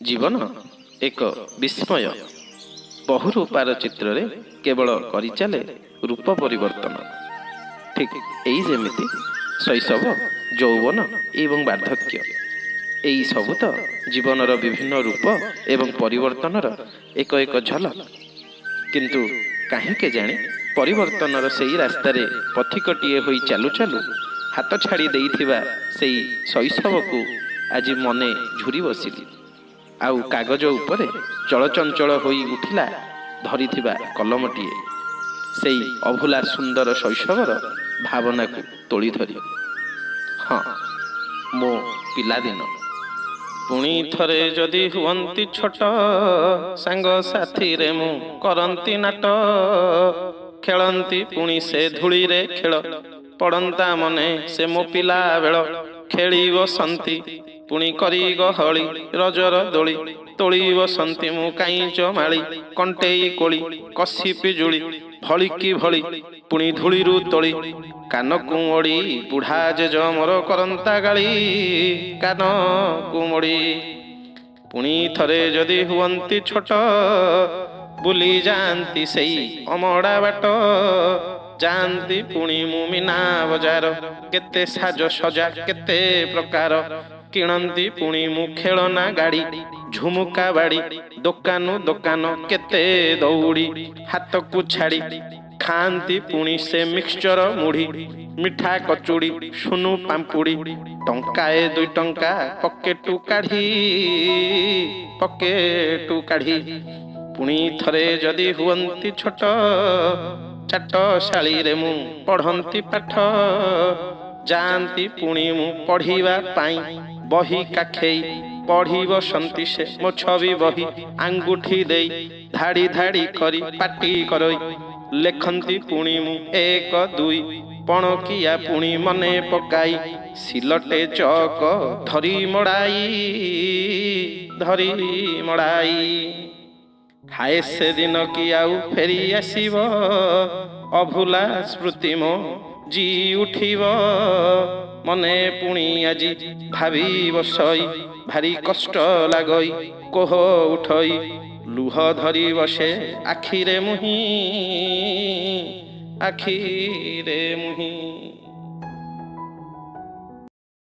जीवन एक विस्मय बहु रूपार चित्र रे केवल करि चले रूप परिवर्तन। ठीक एई जेमिति शैशव यौवन एवं वार्धक्य एई सबु तो जीवनर विभिन्न रूप एवं परिवर्तनर एक एक झलक। किंतु काहे के जाने परिवर्तनर सेई रास्तारे पथिकटिए होई चालू चालू हाथ छाड़ी देइथिबा सेई शैशव को आज मने झुरी बसिली। आउ कागज उपरे चलचंचल होई उठिला धरिथिबा कलमटिए सेई अभुला सुंदर शैशवर भावना को तोली धरी। हाँ मो पिलादिन पुणी थरे जदि हुअंती छोट सांग साथी रे मु करंती नाट खेलंती पुणी से धूली रे खेल पड़ंता मने से मो पिला बेल खेली बसंती पुणी करी गहली रजर दोली तोली बसंती मु काईच माली कंटेई कोली कसी पिजुली भली की भली पुणी धूली तोली कान कुमोड़ी बुढ़ा जेज मोर करंता गाली कान कुमोड़ी पुणी थरे जदि हुअंती छोट बुली जाती सेई अमड़ा बाट जानती पुणी मु मीना बजार केते साज सजा केते प्रकार किणंती पुणी मु खेलना गाड़ी झुमुका बाड़ी दोकानु दोकान केते दौड़ी हाथ को छाड़ी खाती पुणी से मिक्सचर मुढ़ी मिठा कचुड़ी सुनु पाम्पुड़ी टंकाए दुई टंका पकेटू काढ़ी पुणी थरे जदि हुअंती छोट चाटशाली रे मु पढ़ंती पाठ जानती पुणी मु पढ़िबा पाई बही काखेई पढ़ी बसंती से मो छवि बही आंगुठी देई धाड़ी धाड़ी करी पाटी करई लेखंती पुणी मु एक दुई पणकिया पुणी मने पकाई सिलटे चक धरी मड़ाई हाय से दिन की आउ फेरी आसीब अभुला स्मृति मो जी उठिब मने पुणी आजी भावी बसई भारी कष्ट लागई कोह उठई लुह धरी बसे आखिरे मुही